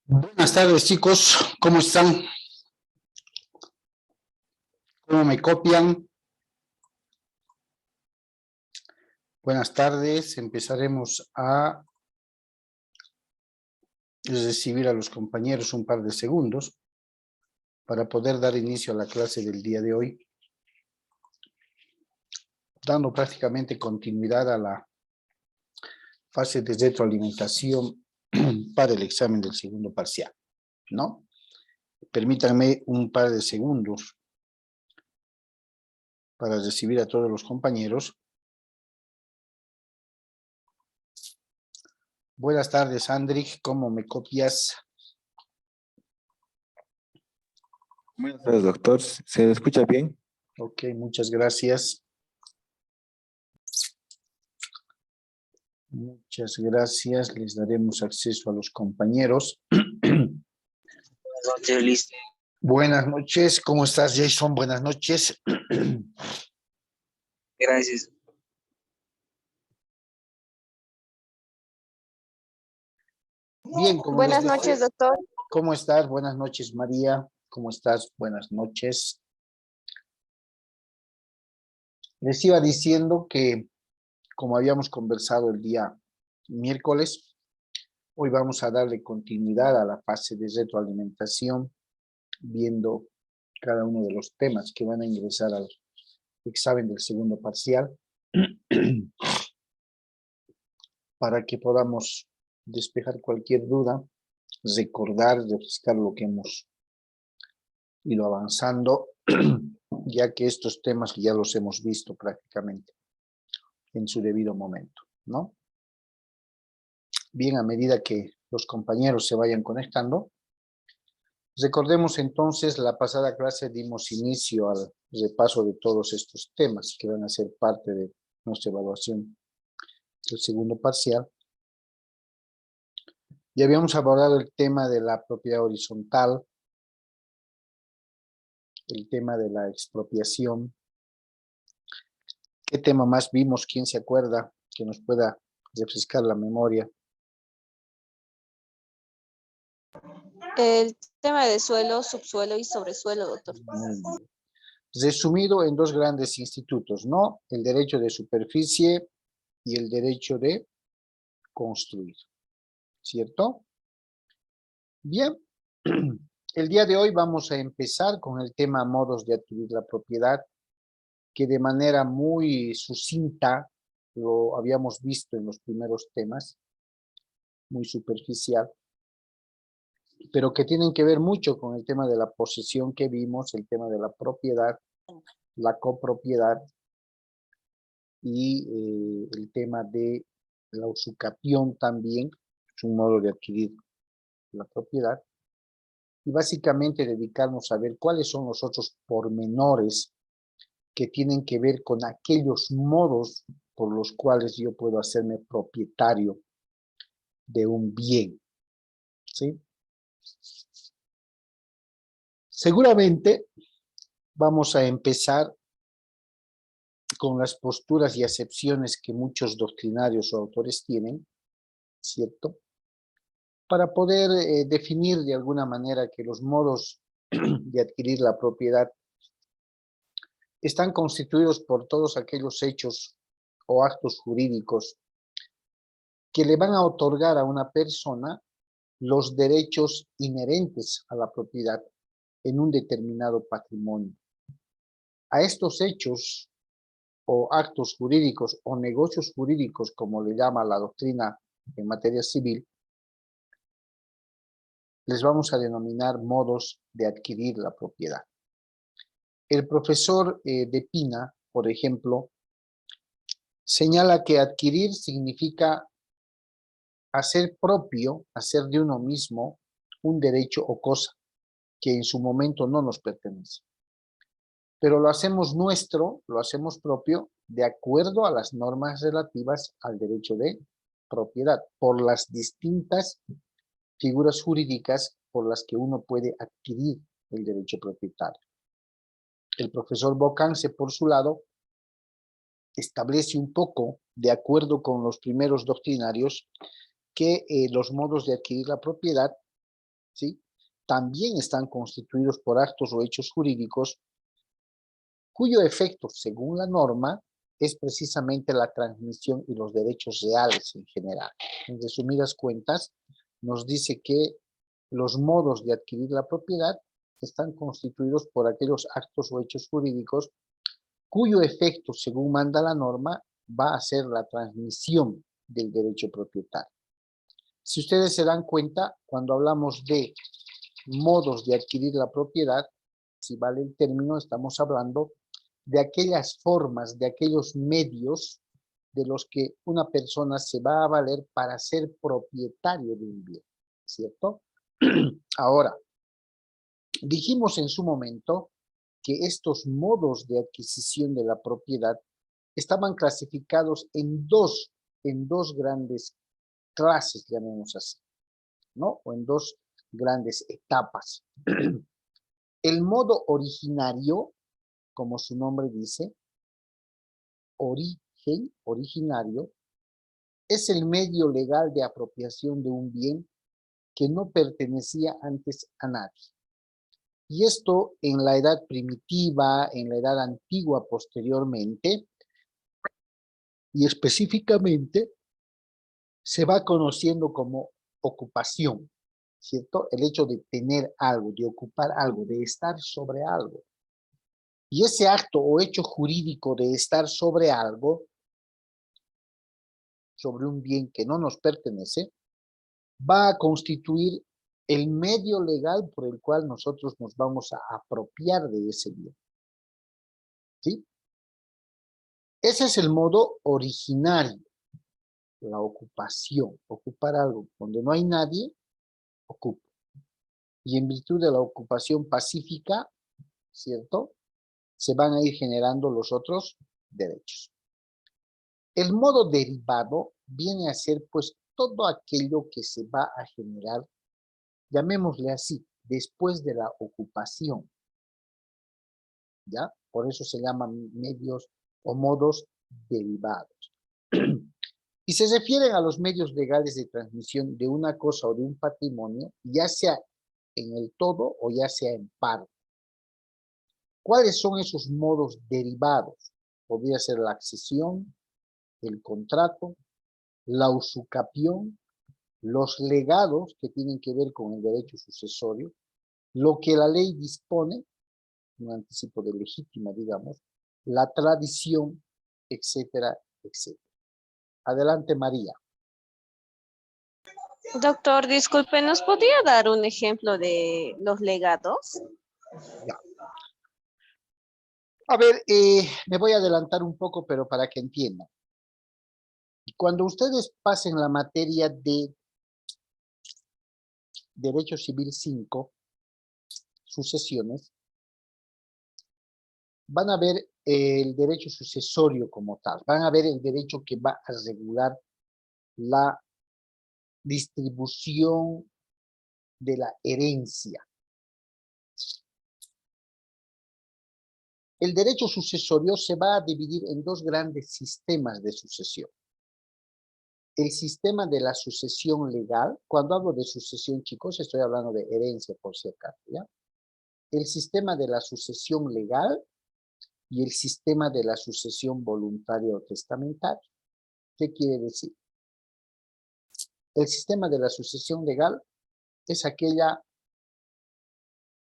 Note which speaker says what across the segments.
Speaker 1: Buenas tardes, chicos. ¿Cómo están? ¿Cómo me copian? Buenas tardes. Empezaremos a recibir a los compañeros un par de segundos para poder dar inicio a la clase del día de hoy, dando prácticamente continuidad a la fase de retroalimentación para el examen del segundo parcial, ¿no? Permítanme un par de segundos para recibir a todos los compañeros. Buenas tardes, Andrich. ¿Cómo me copias?
Speaker 2: Buenas tardes, doctor. ¿Se escucha bien?
Speaker 1: Ok, muchas gracias. Muchas gracias. Les daremos acceso a los compañeros.
Speaker 3: Buenas noches, listo.
Speaker 1: Buenas noches. ¿Cómo estás, Jason? Buenas noches.
Speaker 3: Gracias.
Speaker 1: Bien, como
Speaker 4: Buenas
Speaker 1: les decía,
Speaker 4: noches, doctor.
Speaker 1: ¿cómo estás? Buenas noches, María. ¿Cómo estás? Buenas noches. Les iba diciendo que, como habíamos conversado el día miércoles, hoy vamos a darle continuidad a la fase de retroalimentación, viendo cada uno de los temas que van a ingresar al examen del segundo parcial, para que podamos despejar cualquier duda, recordar, refrescar lo que hemos ido avanzando, ya que estos temas ya los hemos visto prácticamente en su debido momento, ¿no? Bien, a medida que los compañeros se vayan conectando, recordemos entonces, la pasada clase dimos inicio al repaso de todos estos temas que van a ser parte de nuestra evaluación del segundo parcial. Ya habíamos abordado el tema de la propiedad horizontal, el tema de la expropiación. ¿Qué tema más vimos? ¿Quién se acuerda que nos pueda refrescar la memoria?
Speaker 4: El tema de suelo, subsuelo y sobresuelo, doctor.
Speaker 1: Muy bien. Resumido en dos grandes institutos, ¿no? El derecho de superficie y el derecho de construir, ¿cierto? Bien, el día de hoy vamos a empezar con el tema modos de adquirir la propiedad, que de manera muy sucinta lo habíamos visto en los primeros temas, muy superficial, pero que tienen que ver mucho con el tema de la posesión que vimos, el tema de la propiedad, la copropiedad y el tema de la usucapión también, es un modo de adquirir la propiedad, y básicamente dedicarnos a ver cuáles son los otros pormenores que tienen que ver con aquellos modos por los cuales yo puedo hacerme propietario de un bien, ¿sí? Seguramente vamos a empezar con las posturas y acepciones que muchos doctrinarios o autores tienen, ¿cierto? Para poder definir de alguna manera que los modos de adquirir la propiedad están constituidos por todos aquellos hechos o actos jurídicos que le van a otorgar a una persona los derechos inherentes a la propiedad en un determinado patrimonio. A estos hechos o actos jurídicos o negocios jurídicos, como le llama la doctrina en materia civil, les vamos a denominar modos de adquirir la propiedad. El profesor de Pina, por ejemplo, señala que adquirir significa hacer propio, hacer de uno mismo un derecho o cosa que en su momento no nos pertenece. Pero lo hacemos nuestro, lo hacemos propio, de acuerdo a las normas relativas al derecho de propiedad, por las distintas figuras jurídicas por las que uno puede adquirir el derecho propietario. El profesor Bocance, por su lado, establece un poco de acuerdo con los primeros doctrinarios, que los modos de adquirir la propiedad, ¿sí?, también están constituidos por actos o hechos jurídicos cuyo efecto, según la norma, es precisamente la transmisión y los derechos reales en general. En resumidas cuentas, nos dice que los modos de adquirir la propiedad están constituidos por aquellos actos o hechos jurídicos cuyo efecto, según manda la norma, va a ser la transmisión del derecho propietario. Si ustedes se dan cuenta, cuando hablamos de modos de adquirir la propiedad, si vale el término, estamos hablando de aquellas formas, de aquellos medios de los que una persona se va a valer para ser propietario de un bien, ¿cierto? Ahora, dijimos en su momento que estos modos de adquisición de la propiedad estaban clasificados en dos grandes clases, llamemos así, ¿no? O en dos grandes etapas. El modo originario, como su nombre dice, origen, originario, es el medio legal de apropiación de un bien que no pertenecía antes a nadie. Y esto en la edad primitiva, en la edad antigua posteriormente, y específicamente se va conociendo como ocupación, ¿cierto? El hecho de tener algo, de ocupar algo, de estar sobre algo. Y ese acto o hecho jurídico de estar sobre algo, sobre un bien que no nos pertenece, va a constituir el medio legal por el cual nosotros nos vamos a apropiar de ese bien. ¿Sí? Ese es el modo originario, la ocupación, ocupar algo. Donde no hay nadie, ocupo. Y en virtud de la ocupación pacífica, ¿cierto?, se van a ir generando los otros derechos. El modo derivado viene a ser pues todo aquello que se va a generar, llamémosle así, después de la ocupación, ¿ya? Por eso se llaman medios o modos derivados. Y se refieren a los medios legales de transmisión de una cosa o de un patrimonio, ya sea en el todo o ya sea en parte. ¿Cuáles son esos modos derivados? Podría ser la accesión, el contrato, la usucapión, los legados que tienen que ver con el derecho sucesorio, lo que la ley dispone, un anticipo de legítima, digamos, la tradición, etcétera, etcétera. Adelante, María.
Speaker 4: Doctor, disculpe, ¿nos podría dar un ejemplo de los legados?
Speaker 1: Ya. A ver, me voy a adelantar un poco, pero para que entiendan. Cuando ustedes pasen la materia de Derecho Civil 5, sucesiones, van a ver el derecho sucesorio como tal, van a ver el derecho que va a regular la distribución de la herencia. El derecho sucesorio se va a dividir en dos grandes sistemas de sucesión. El sistema de la sucesión legal, cuando hablo de sucesión, chicos, estoy hablando de herencia por si acaso, ¿ya? El sistema de la sucesión legal y el sistema de la sucesión voluntaria o testamentaria. ¿Qué quiere decir? El sistema de la sucesión legal es aquella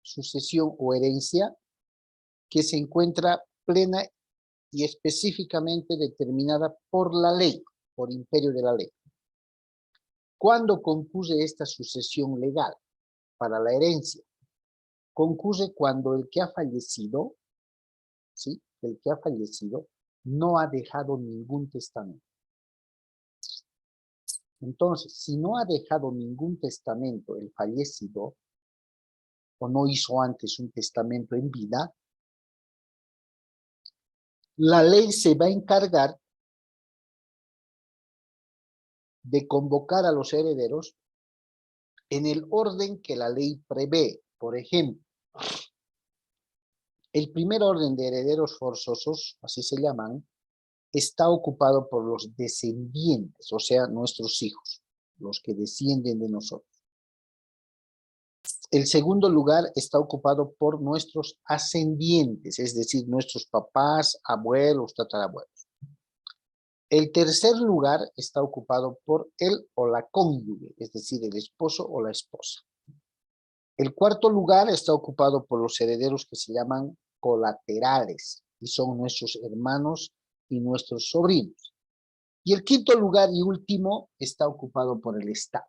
Speaker 1: sucesión o herencia que se encuentra plena y específicamente determinada por la ley, por imperio de la ley. ¿Cuándo concurre esta sucesión legal para la herencia? Concurre cuando el que ha fallecido, ¿sí?, el que ha fallecido no ha dejado ningún testamento. Entonces, si no ha dejado ningún testamento el fallecido, o no hizo antes un testamento en vida, la ley se va a encargar de convocar a los herederos en el orden que la ley prevé. Por ejemplo, el primer orden de herederos forzosos, así se llaman, está ocupado por los descendientes, o sea, nuestros hijos, los que descienden de nosotros. El segundo lugar está ocupado por nuestros ascendientes, es decir, nuestros papás, abuelos, tatarabuelos. El tercer lugar está ocupado por él o la cónyuge, es decir, el esposo o la esposa. El cuarto lugar está ocupado por los herederos que se llaman colaterales, y son nuestros hermanos y nuestros sobrinos. Y el quinto lugar y último está ocupado por el Estado.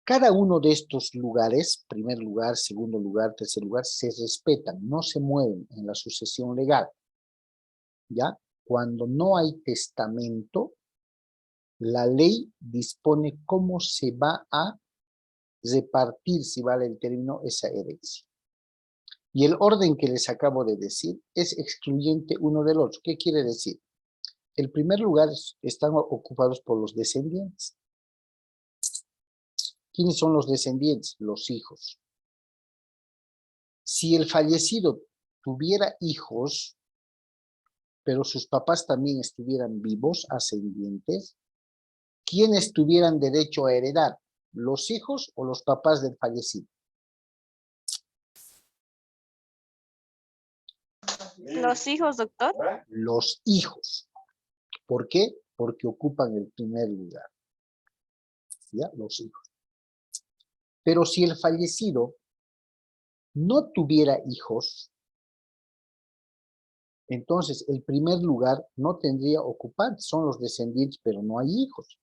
Speaker 1: Cada uno de estos lugares, primer lugar, segundo lugar, tercer lugar, se respetan, no se mueven en la sucesión legal. ¿Ya? Cuando no hay testamento, la ley dispone cómo se va a repartir, si vale el término, esa herencia. Y el orden que les acabo de decir es excluyente uno del otro. ¿Qué quiere decir? El primer lugar están ocupados por los descendientes. ¿Quiénes son los descendientes? Los hijos. Si el fallecido tuviera hijos, pero sus papás también estuvieran vivos, ascendientes, ¿quiénes tuvieran derecho a heredar? ¿Los hijos o los papás del fallecido?
Speaker 4: Los hijos, doctor.
Speaker 1: Los hijos. ¿Por qué? Porque ocupan el primer lugar. ¿Ya? Los hijos. Pero si el fallecido no tuviera hijos, entonces el primer lugar no tendría ocupantes, son los descendientes, pero no hay hijos.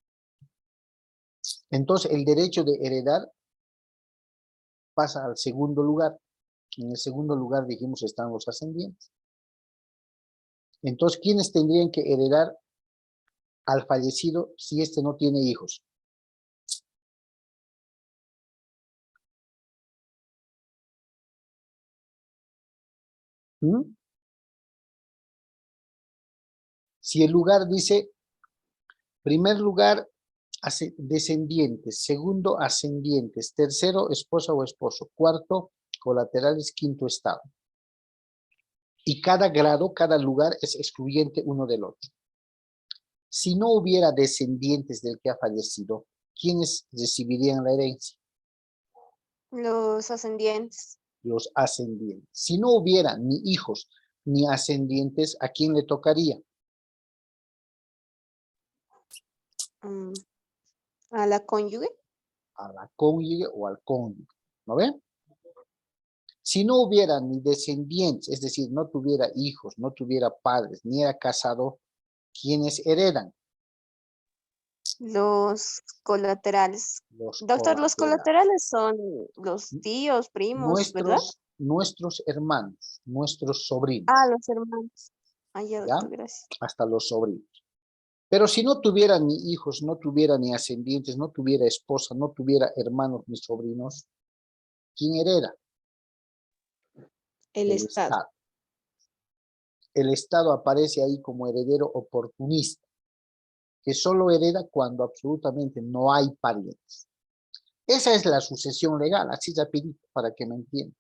Speaker 1: Entonces el derecho de heredar pasa al segundo lugar. En el segundo lugar, dijimos, están los ascendientes. Entonces, ¿quiénes tendrían que heredar al fallecido si éste no tiene hijos? ¿Mm? Si el lugar dice, primer lugar, descendientes, segundo, ascendientes, tercero, esposa o esposo, cuarto, colaterales, quinto, estado. Y cada grado, cada lugar es excluyente uno del otro. Si no hubiera descendientes del que ha fallecido, ¿quiénes recibirían la herencia?
Speaker 4: Los ascendientes.
Speaker 1: Los ascendientes. Si no hubiera ni hijos ni ascendientes, ¿a quién le tocaría?
Speaker 4: A la cónyuge.
Speaker 1: A la cónyuge o al cónyuge. ¿No ven? Si no hubiera ni descendientes, es decir, no tuviera hijos, no tuviera padres, ni era casado, ¿quiénes heredan?
Speaker 4: Los colaterales.
Speaker 1: Los
Speaker 4: Doctor, los colaterales son los tíos, primos, ¿verdad?
Speaker 1: Nuestros hermanos, nuestros sobrinos.
Speaker 4: Ah, los hermanos. Ah, ya,
Speaker 1: ¿Ya?
Speaker 4: doctor, gracias.
Speaker 1: Hasta los sobrinos. Pero si no tuviera ni hijos, no tuviera ni ascendientes, no tuviera esposa, no tuviera hermanos ni sobrinos, ¿quién hereda?
Speaker 4: El Estado.
Speaker 1: El Estado aparece ahí como heredero oportunista, que solo hereda cuando absolutamente no hay parientes. Esa es la sucesión legal, así rapidito, para que me entiendan.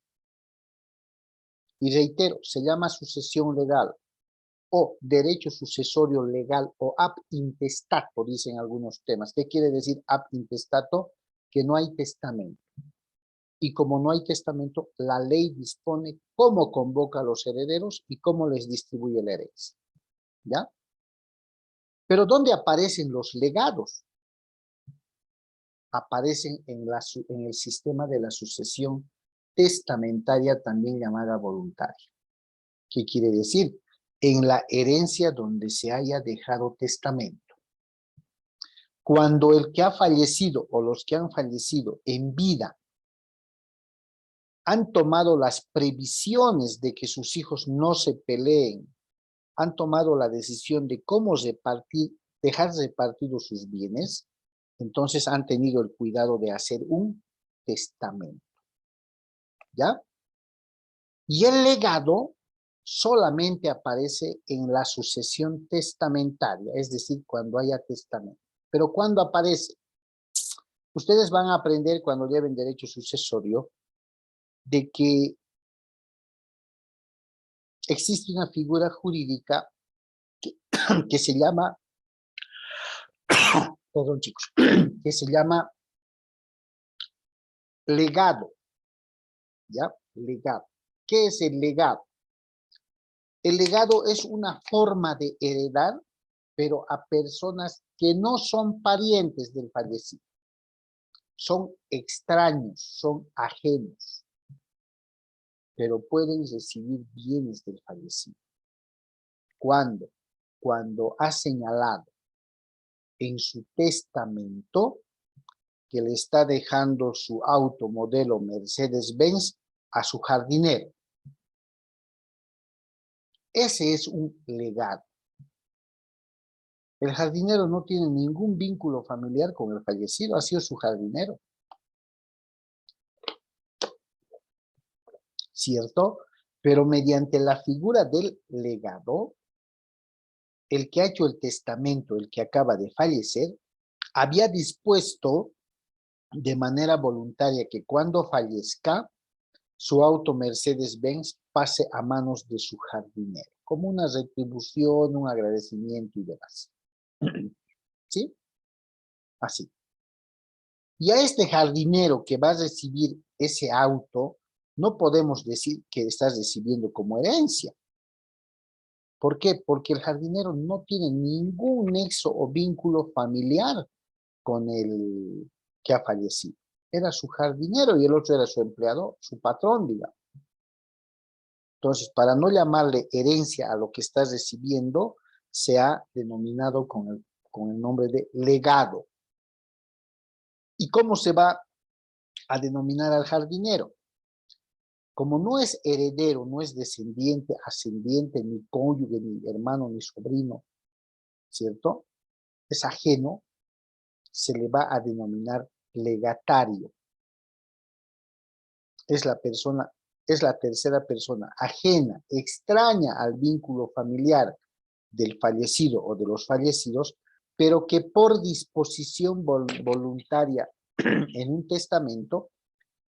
Speaker 1: Y reitero, se llama sucesión legal o derecho sucesorio legal o ab intestato, dicen algunos temas. ¿Qué quiere decir ab intestato? Que no hay testamento. Y como no hay testamento, la ley dispone cómo convoca a los herederos y cómo les distribuye la herencia. ¿Ya? Pero ¿dónde aparecen los legados? Aparecen en el sistema de la sucesión testamentaria, también llamada voluntaria. ¿Qué quiere decir? En la herencia donde se haya dejado testamento. Cuando el que ha fallecido o los que han fallecido en vida han tomado las previsiones de que sus hijos no se peleen, han tomado la decisión de cómo dejar repartidos sus bienes, entonces han tenido el cuidado de hacer un testamento. ¿Ya? Y el legado solamente aparece en la sucesión testamentaria, es decir, cuando haya testamento. Pero ¿cuándo aparece? Ustedes van a aprender cuando lleven derecho sucesorio de que existe una figura jurídica que que se llama, perdón chicos, que se llama legado, ¿ya? Legado. ¿Qué es el legado? El legado es una forma de heredar, pero a personas que no son parientes del fallecido. Son extraños, son ajenos, pero pueden recibir bienes del fallecido. ¿Cuándo? Cuando ha señalado en su testamento que le está dejando su auto modelo Mercedes-Benz a su jardinero. Ese es un legado. El jardinero no tiene ningún vínculo familiar con el fallecido, ha sido su jardinero. ¿Cierto? Pero mediante la figura del legado, el que ha hecho el testamento, el que acaba de fallecer, había dispuesto de manera voluntaria que cuando fallezca, su auto Mercedes-Benz pase a manos de su jardinero, como una retribución, un agradecimiento y demás. ¿Sí? Así. Y a este jardinero que va a recibir ese auto, no podemos decir que estás recibiendo como herencia. ¿Por qué? Porque el jardinero no tiene ningún nexo o vínculo familiar con el que ha fallecido. Era su jardinero y el otro era su empleador, su patrón, digamos. Entonces, para no llamarle herencia a lo que estás recibiendo, se ha denominado con el nombre de legado. ¿Y cómo se va a denominar al jardinero? Como no es heredero, no es descendiente, ascendiente, ni cónyuge, ni hermano, ni sobrino, ¿cierto? Es ajeno, se le va a denominar legatario. Es la tercera persona ajena, extraña al vínculo familiar del fallecido o de los fallecidos, pero que por disposición voluntaria en un testamento,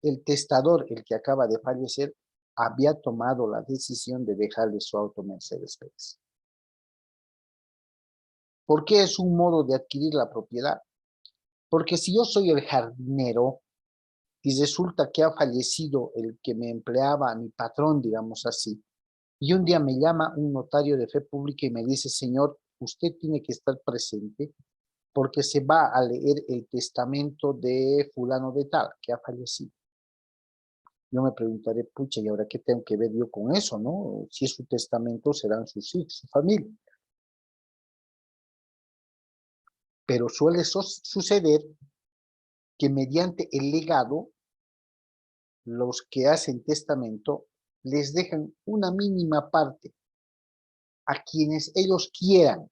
Speaker 1: el testador, el que acaba de fallecer, había tomado la decisión de dejarle su auto Mercedes-Benz. ¿Por qué es un modo de adquirir la propiedad? Porque si yo soy el jardinero y resulta que ha fallecido el que me empleaba, mi patrón, digamos así, y un día me llama un notario de fe pública y me dice, señor, usted tiene que estar presente porque se va a leer el testamento de fulano de tal, que ha fallecido. Yo me preguntaré, pucha, ¿y ahora qué tengo que ver yo con eso, no? Si es su testamento, serán sus hijos, su familia. Pero suele suceder que mediante el legado, los que hacen testamento les dejan una mínima parte a quienes ellos quieran,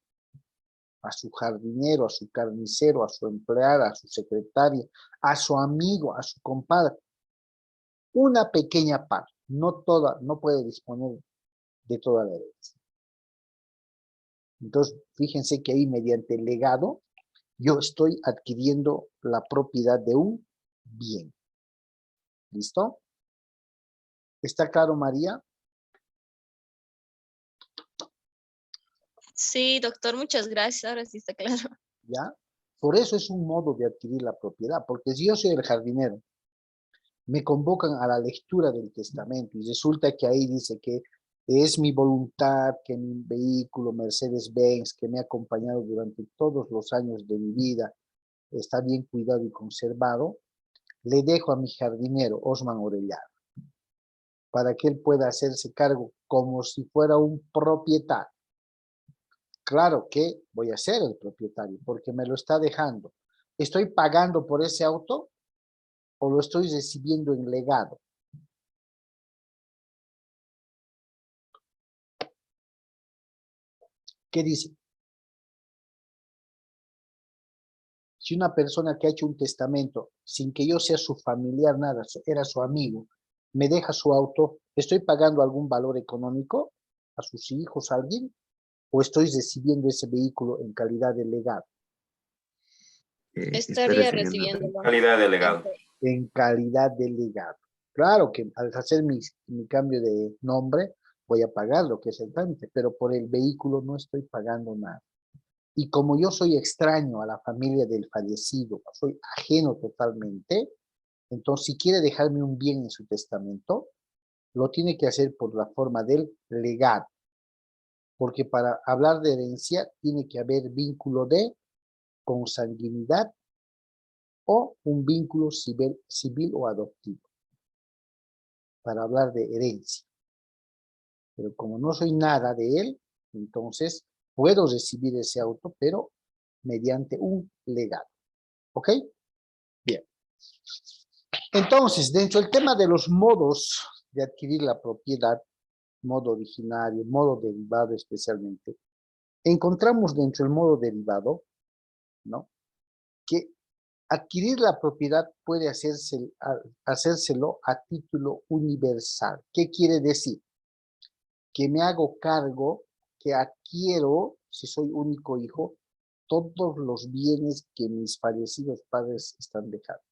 Speaker 1: a su jardinero, a su carnicero, a su empleada, a su secretaria, a su amigo, a su compadre. Una pequeña parte, no toda, no puede disponer de toda la herencia. Entonces, fíjense que ahí mediante el legado, yo estoy adquiriendo la propiedad de un bien. ¿Listo? ¿Está claro, María?
Speaker 4: Sí, doctor, muchas gracias. Ahora sí está claro.
Speaker 1: ¿Ya? Por eso es un modo de adquirir la propiedad, porque si yo soy el jardinero, me convocan a la lectura del testamento y resulta que ahí dice que es mi voluntad que mi vehículo Mercedes-Benz, que me ha acompañado durante todos los años de mi vida, está bien cuidado y conservado, le dejo a mi jardinero, Osman Orellana, para que él pueda hacerse cargo como si fuera un propietario. Claro que voy a ser el propietario porque me lo está dejando. ¿Estoy pagando por ese auto o lo estoy recibiendo en legado? ¿Qué dice? Si una persona que ha hecho un testamento sin que yo sea su familiar, nada, era su amigo, me deja su auto, ¿estoy pagando algún valor económico a sus hijos, a alguien? ¿O estoy recibiendo ese vehículo en calidad de legado?
Speaker 2: Está
Speaker 4: Estaría
Speaker 2: recibiendo
Speaker 4: recibiéndolo.
Speaker 2: calidad de legado.
Speaker 1: En calidad de legado. Claro que al hacer mi cambio de nombre, voy a pagar lo que es el trámite, pero por el vehículo no estoy pagando nada. Y como yo soy extraño a la familia del fallecido, soy ajeno totalmente, entonces si quiere dejarme un bien en su testamento, lo tiene que hacer por la forma del legado. Porque para hablar de herencia tiene que haber vínculo de consanguinidad o un vínculo civil o adoptivo. Para hablar de herencia. Pero como no soy nada de él, entonces puedo recibir ese auto, pero mediante un legado. ¿Ok? Bien. Entonces, dentro del tema de los modos de adquirir la propiedad, modo originario, modo derivado especialmente, encontramos dentro del modo derivado, ¿no? Que adquirir la propiedad puede hacérselo a título universal. ¿Qué quiere decir? Que me hago cargo, que adquiero, si soy único hijo, todos los bienes que mis fallecidos padres están dejando.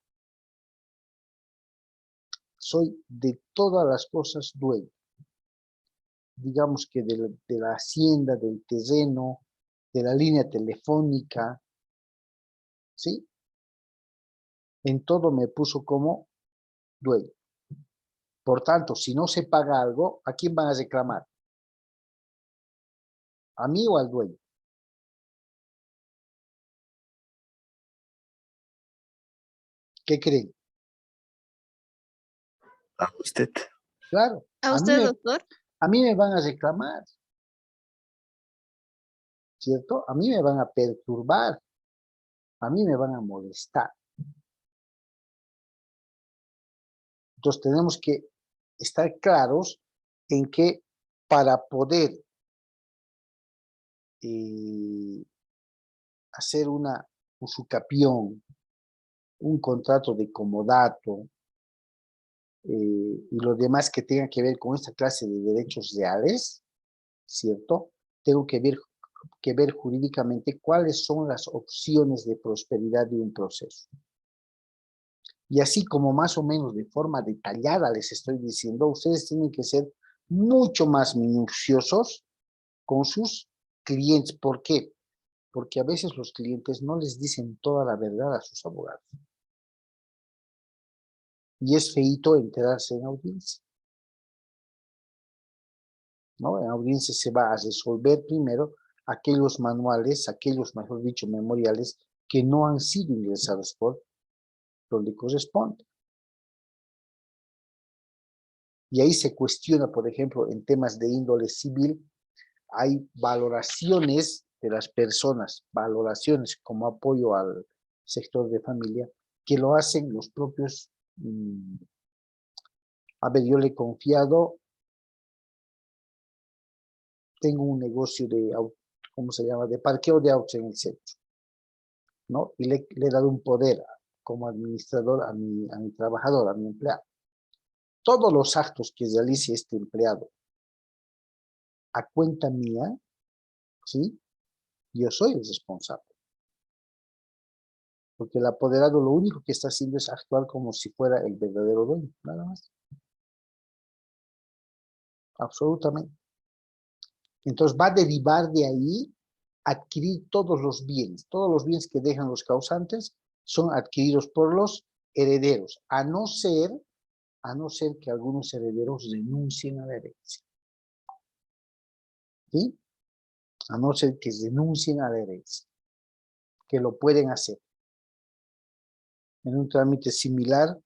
Speaker 1: Soy de todas las cosas dueño. Digamos que de la hacienda, del terreno, de la línea telefónica, ¿sí? En todo me puso como dueño. Por tanto, si no se paga algo, ¿a quién van a reclamar? ¿A mí o al dueño? ¿Qué creen?
Speaker 2: A usted.
Speaker 1: Claro,
Speaker 4: ¿A usted, doctor?
Speaker 1: a mí me van a reclamar, ¿cierto? A mí me van a perturbar, a mí me van a molestar. Entonces tenemos que estar claros en que para poder hacer una usucapión, un contrato de comodato y lo demás que tenga que ver con esta clase de derechos reales, ¿cierto? Tengo que ver jurídicamente cuáles son las opciones de prosperidad de un proceso. Y así como más o menos de forma detallada les estoy diciendo, ustedes tienen que ser mucho más minuciosos con sus clientes. ¿Por qué? Porque a veces los clientes no les dicen toda la verdad a sus abogados. Y es feíto enterarse en audiencia, ¿no? En audiencia se va a resolver primero aquellos manuales, aquellos, mejor dicho, memoriales que no han sido ingresados por donde corresponde. Y ahí se cuestiona, por ejemplo, en temas de índole civil, hay valoraciones de las personas, valoraciones como apoyo al sector de familia, que lo hacen los propios. A ver, yo le he confiado, tengo un negocio de, ¿cómo se llama?, de parqueo de autos en el centro, ¿no? Y le he dado un poder como administrador a mi trabajador, a mi empleado. Todos los actos que realice este empleado a cuenta mía, ¿sí? Yo soy el responsable. Porque el apoderado lo único que está haciendo es actuar como si fuera el verdadero dueño, nada más. Absolutamente. Entonces va a derivar de ahí adquirir todos los bienes que dejan los causantes son adquiridos por los herederos, a no ser que algunos herederos renuncien a la herencia. ¿Sí? A no ser que renuncien a la herencia, que lo pueden hacer en un trámite similar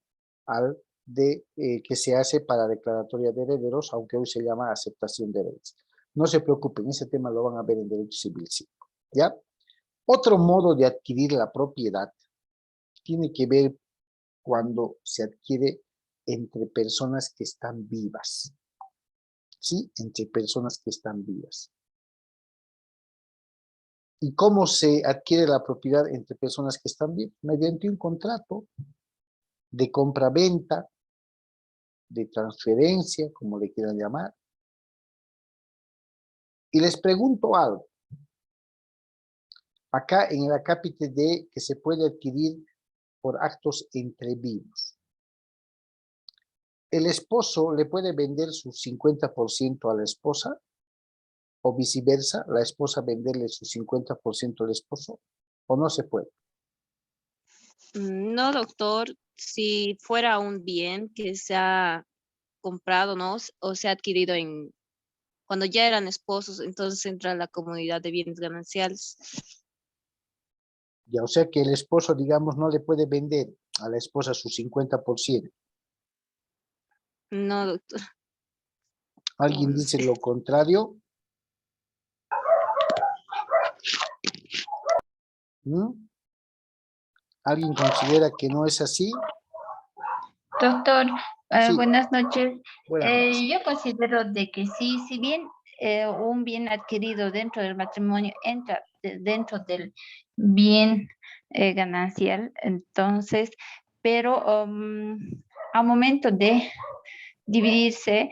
Speaker 1: al que se hace para declaratoria de herederos, aunque hoy se llama aceptación de herencia. No se preocupen, ese tema lo van a ver en Derecho Civil 5, ¿ya? Otro modo de adquirir la propiedad tiene que ver cuando se adquiere entre personas que están vivas, ¿sí? Entre personas que están vivas. ¿Y cómo se adquiere la propiedad entre personas que están vivas? Mediante un contrato de compra-venta, de transferencia, como le quieran llamar. Y les pregunto algo. Acá en el acápite de que se puede adquirir por actos entre vivos. ¿El esposo le puede vender su 50% a la esposa? ¿O viceversa, la esposa venderle su 50% al esposo? ¿O no se puede?
Speaker 4: No, doctor, si fuera un bien que se ha comprado, ¿no? O se ha adquirido cuando ya eran esposos, entonces entra la comunidad de bienes gananciales.
Speaker 1: Ya, o sea que el esposo, digamos, no le puede vender a la esposa su 50%.
Speaker 4: No, doctor.
Speaker 1: ¿Alguien dice lo contrario? ¿Mm? ¿Alguien considera que no es así?
Speaker 5: Doctor,
Speaker 1: Sí,
Speaker 5: buenas noches.
Speaker 1: buenas noches.
Speaker 5: Yo considero de que sí, si bien un bien adquirido dentro del matrimonio entra dentro del bien ganancial, entonces, pero al momento de dividirse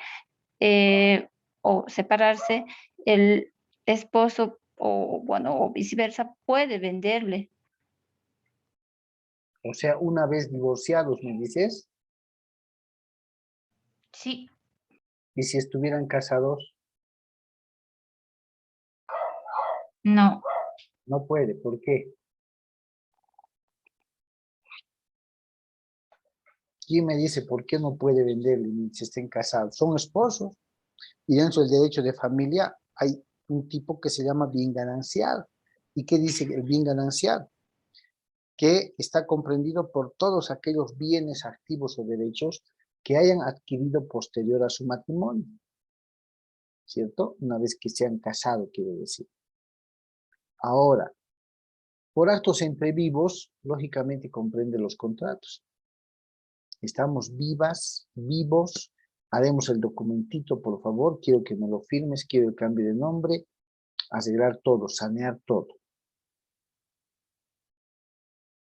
Speaker 5: o separarse, el esposo o bueno, o viceversa puede venderle.
Speaker 1: O sea, una vez divorciados, ¿me dices?
Speaker 5: Sí,
Speaker 1: ¿Y si estuvieran casados?
Speaker 5: no.
Speaker 1: No puede. ¿Por qué? ¿Quién me dice por qué no puede venderle si estén casados? Son esposos. Y dentro del derecho de familia hay un tipo que se llama bien ganancial. ¿Y qué dice el bien ganancial? Que está comprendido por todos aquellos bienes activos o derechos que hayan adquirido posterior a su matrimonio, ¿cierto? Una vez que se han casado, quiere decir. Ahora, por actos entre vivos, lógicamente comprende los contratos. Estamos vivos, haremos el documentito, por favor, quiero que me lo firmes, quiero el cambio de nombre, arreglar todo, sanear todo.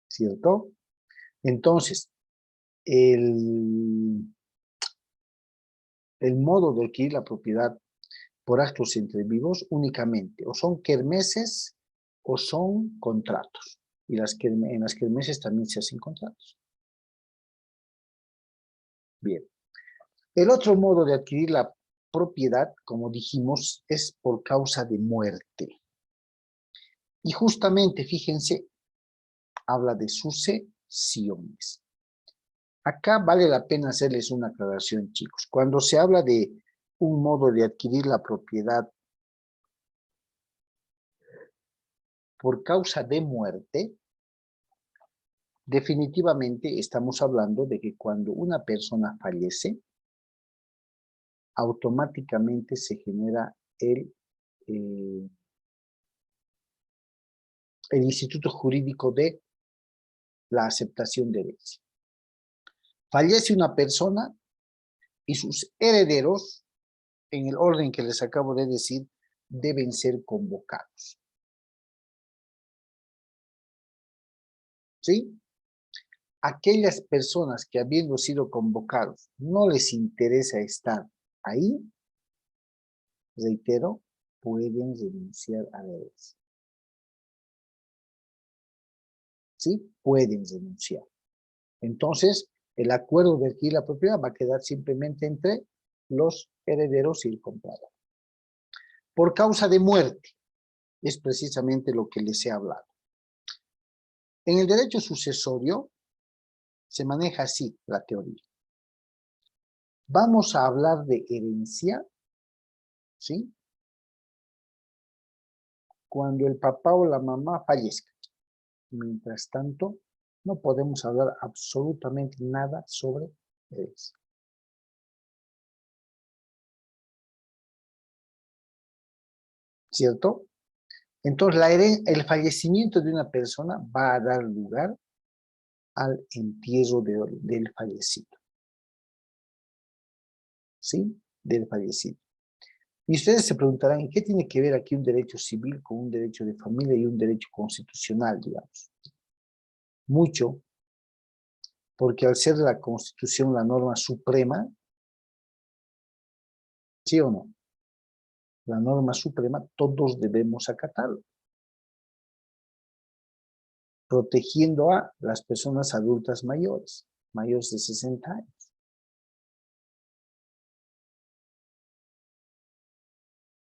Speaker 1: ¿Cierto? Entonces, el modo de adquirir la propiedad por actos entre vivos únicamente o son kermeses o son contratos. Y en las kermeses también se hacen contratos. Bien. El otro modo de adquirir la propiedad, como dijimos, es por causa de muerte. Y justamente, fíjense, habla de sucesiones. Acá vale la pena hacerles una aclaración, chicos. Cuando se habla de un modo de adquirir la propiedad por causa de muerte, definitivamente estamos hablando de que cuando una persona fallece, automáticamente se genera el instituto jurídico de la aceptación de herencia. Fallece una persona y sus herederos, en el orden que les acabo de decir, deben ser convocados. ¿Sí? Aquellas personas que habiendo sido convocados no les interesa estar ahí, reitero, pueden renunciar a la herencia. ¿Sí? Pueden renunciar. Entonces, el acuerdo de adquirir la propiedad va a quedar simplemente entre los herederos y el comprador. Por causa de muerte, es precisamente lo que les he hablado. En el derecho sucesorio se maneja así la teoría. Vamos a hablar de herencia, ¿sí? Cuando el papá o la mamá fallezcan. Mientras tanto, no podemos hablar absolutamente nada sobre herencia. ¿Cierto? Entonces, el fallecimiento de una persona va a dar lugar al entierro del fallecido. ¿Sí? Del fallecido. Y ustedes se preguntarán, ¿qué tiene que ver aquí un derecho civil con un derecho de familia y un derecho constitucional, digamos? Mucho, porque al ser la Constitución la norma suprema, ¿sí o no? La norma suprema, todos debemos acatarlo, protegiendo a las personas adultas mayores de 60 años.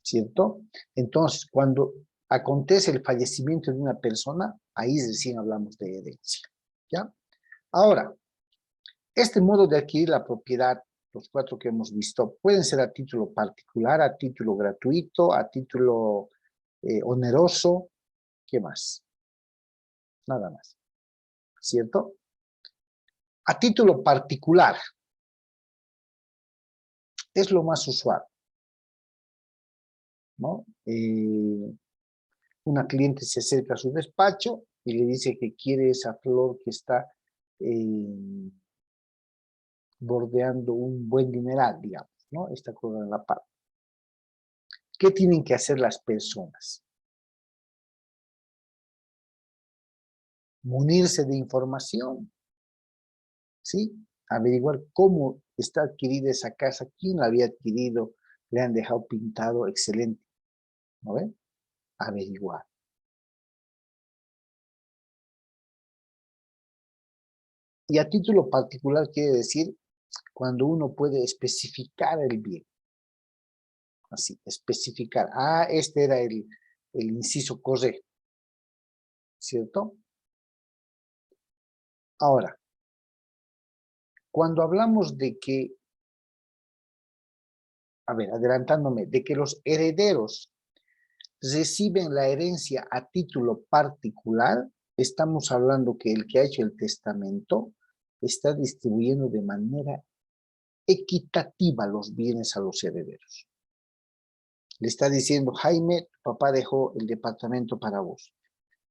Speaker 1: ¿cierto? Entonces, cuando acontece el fallecimiento de una persona, ahí recién hablamos de herencia, ¿ya? Ahora, este modo de adquirir la propiedad, los 4 que hemos visto, pueden ser a título particular, a título gratuito, a título oneroso, ¿qué más? Nada más, ¿cierto? A título particular, es lo más usual, ¿no? Una cliente se acerca a su despacho y le dice que quiere esa flor que está bordeando un buen dineral, digamos, ¿no? Esta corona en la palma. ¿Qué tienen que hacer las personas? Munirse de información, ¿sí? Averiguar cómo está adquirida esa casa, quién la había adquirido, le han dejado pintado, excelente, ¿no ven? Averiguar. Y a título particular quiere decir cuando uno puede especificar el bien. Así, especificar. Ah, este era el inciso correcto, ¿cierto? Ahora, cuando hablamos de que, a ver, adelantándome, de que los herederos reciben la herencia a título particular, estamos hablando que el que ha hecho el testamento está distribuyendo de manera equitativa los bienes a los herederos. Le está diciendo, Jaime, tu papá dejó el departamento para vos.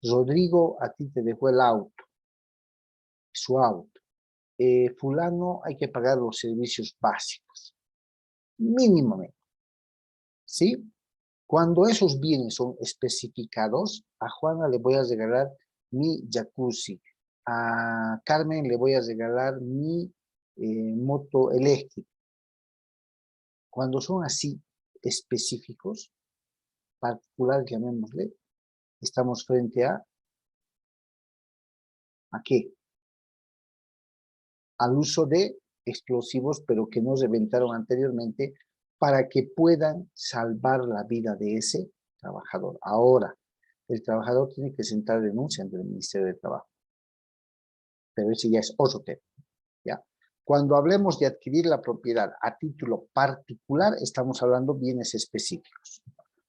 Speaker 1: Rodrigo, a ti te dejó el auto, su auto. Fulano, hay que pagar los servicios básicos, mínimamente, ¿sí? Cuando esos bienes son especificados, a Juana le voy a regalar mi jacuzzi, a Carmen le voy a regalar mi moto eléctrica. Cuando son así específicos, particular, llamémosle, estamos frente ¿a qué? Al uso de explosivos, pero que no reventaron anteriormente, para que puedan salvar la vida de ese trabajador. Ahora, el trabajador tiene que presentar denuncia ante el Ministerio de Trabajo. Pero ese ya es otro tema, ¿ya? Cuando hablemos de adquirir la propiedad a título particular, estamos hablando de bienes específicos.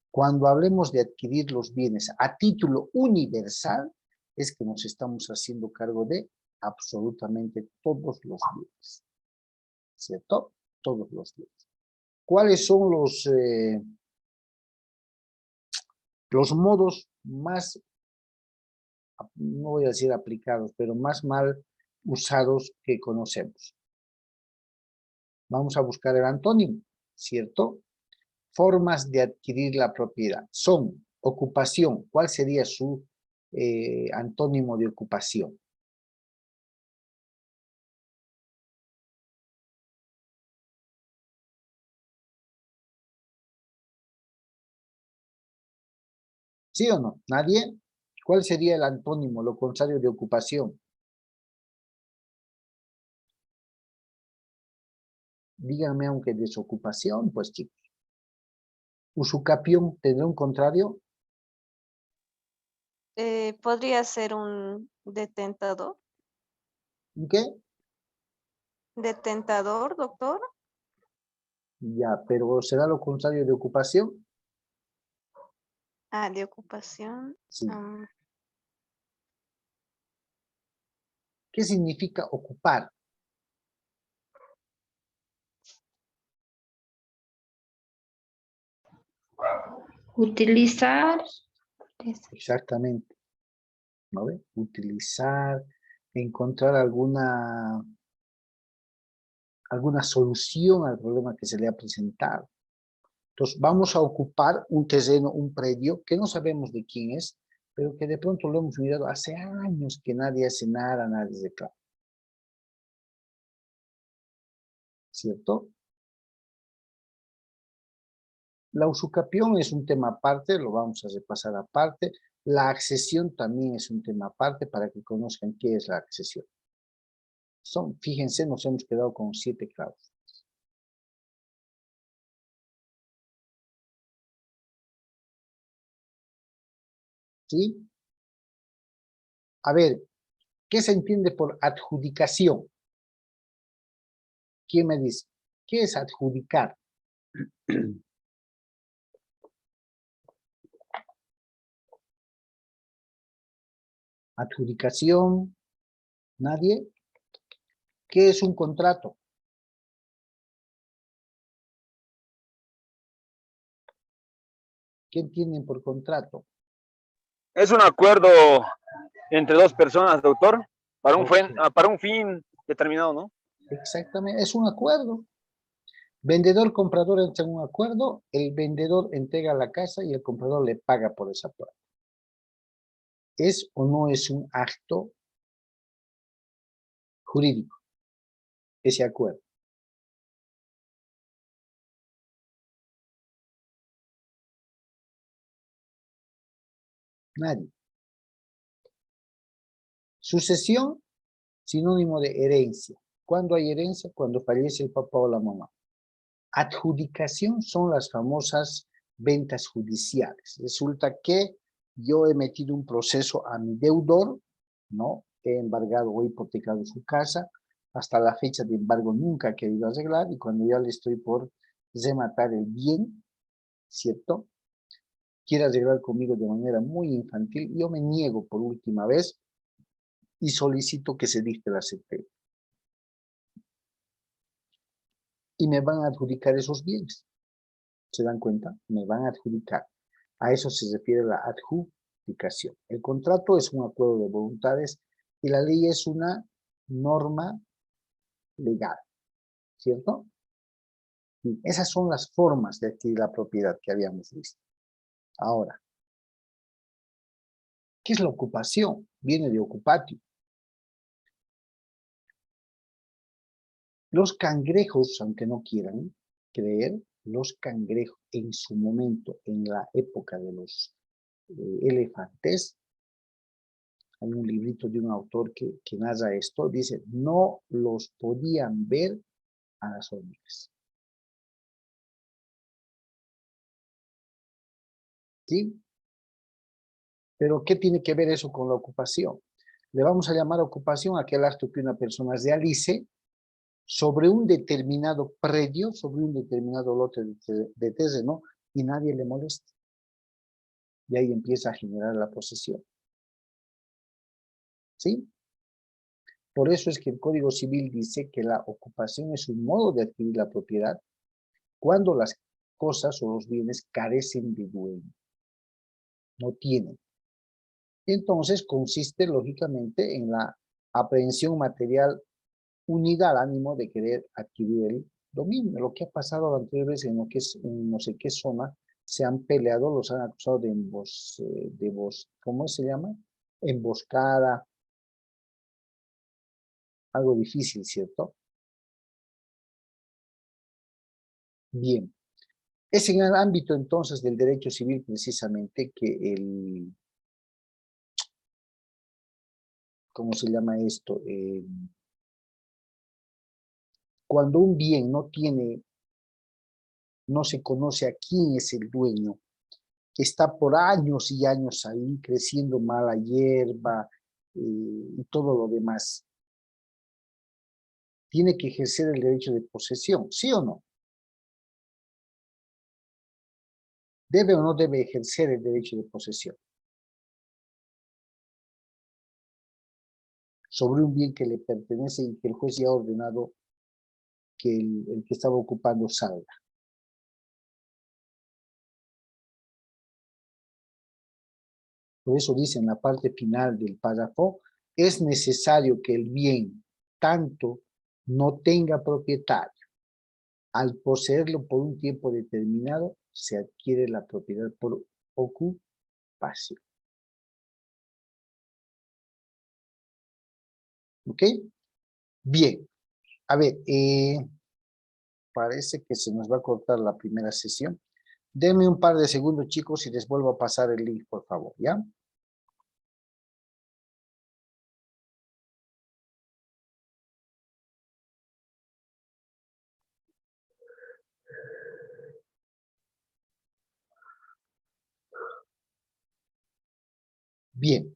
Speaker 1: Cuando hablemos de adquirir los bienes a título universal, es que nos estamos haciendo cargo de absolutamente todos los bienes, ¿cierto? Todos los bienes. ¿Cuáles son los modos más, no voy a decir aplicados, pero más mal usados que conocemos? Vamos a buscar el antónimo, ¿cierto? Formas de adquirir la propiedad. Son ocupación. ¿Cuál sería su antónimo de ocupación? ¿Sí o no? ¿Nadie? ¿Cuál sería el antónimo, lo contrario de ocupación? Díganme, aunque desocupación, pues chicos. ¿Usucapión tendrá un contrario?
Speaker 4: Podría ser un detentador.
Speaker 1: ¿Qué?
Speaker 4: Detentador, doctor.
Speaker 1: Ya, pero ¿será lo contrario de ocupación?
Speaker 4: Ah, de ocupación.
Speaker 1: Sí. ¿Qué significa ocupar?
Speaker 5: Utilizar.
Speaker 1: Exactamente. ¿No ve? Utilizar, encontrar alguna solución al problema que se le ha presentado. Entonces, vamos a ocupar un terreno, un predio, que no sabemos de quién es, pero que de pronto lo hemos mirado hace años que nadie hace nada, nadie reclama. ¿Cierto? La usucapión es un tema aparte, lo vamos a repasar aparte. La accesión también es un tema aparte para que conozcan qué es la accesión. Fíjense, nos hemos quedado con 7 cláusulas. ¿Sí? A ver, ¿qué se entiende por adjudicación? ¿Quién me dice? ¿Qué es adjudicar? Adjudicación, ¿nadie? ¿Qué es un contrato? ¿Qué entienden por contrato?
Speaker 6: Es un acuerdo entre dos personas, doctor, para
Speaker 1: Ok.
Speaker 6: para un fin determinado, ¿no?
Speaker 1: Exactamente, es un acuerdo. Vendedor, comprador entran en un acuerdo, el vendedor entrega la casa y el comprador le paga por ese acuerdo. ¿Es o no es un acto jurídico ese acuerdo? Nadie. Sucesión, sinónimo de herencia. ¿Cuándo hay herencia? Cuando fallece el papá o la mamá. Adjudicación son las famosas ventas judiciales. Resulta que yo he metido un proceso a mi deudor, ¿no? He embargado o hipotecado su casa, hasta la fecha de embargo nunca he querido arreglar, y cuando ya le estoy por rematar el bien, ¿cierto? Quiere arreglar conmigo de manera muy infantil, yo me niego por última vez y solicito que se dicte la sentencia. Y me van a adjudicar esos bienes. ¿Se dan cuenta? Me van a adjudicar. A eso se refiere la adjudicación. El contrato es un acuerdo de voluntades y la ley es una norma legal, ¿cierto? Y esas son las formas de adquirir la propiedad que habíamos visto. Ahora, ¿qué es la ocupación? Viene de ocupatio. Los cangrejos, aunque no quieran creer, los cangrejos en su momento, en la época de los elefantes, hay un librito de un autor que narra esto, dice, no los podían ver a las hormigas. ¿Sí? Pero ¿qué tiene que ver eso con la ocupación? Le vamos a llamar ocupación a aquel acto que una persona realice sobre un determinado predio, sobre un determinado lote de terreno, y nadie le molesta. Y ahí empieza a generar la posesión. ¿Sí? Por eso es que el Código Civil dice que la ocupación es un modo de adquirir la propiedad cuando las cosas o los bienes carecen de dueño, no tienen. Entonces consiste lógicamente en la aprehensión material unida al ánimo de querer adquirir el dominio. Lo que ha pasado la anterior vez en lo que es en no sé qué zona, se han peleado, los han acusado de ¿cómo se llama? Emboscada, algo difícil, ¿cierto? Bien. Es en el ámbito entonces del derecho civil precisamente que ¿cómo se llama esto? Cuando un bien no se conoce a quién es el dueño, está por años y años ahí creciendo mala hierba y todo lo demás, tiene que ejercer el derecho de posesión, ¿sí o no? ¿Debe o no debe ejercer el derecho de posesión sobre un bien que le pertenece y que el juez ya ha ordenado que el que estaba ocupando salga? Por eso dice en la parte final del párrafo, es necesario que el bien tanto no tenga propietario. Al poseerlo por un tiempo determinado, se adquiere la propiedad por ocupación. ¿Ok? Bien. A ver, parece que se nos va a cortar la primera sesión. Denme un par de segundos, chicos, y les vuelvo a pasar el link, por favor, ¿ya? Bien.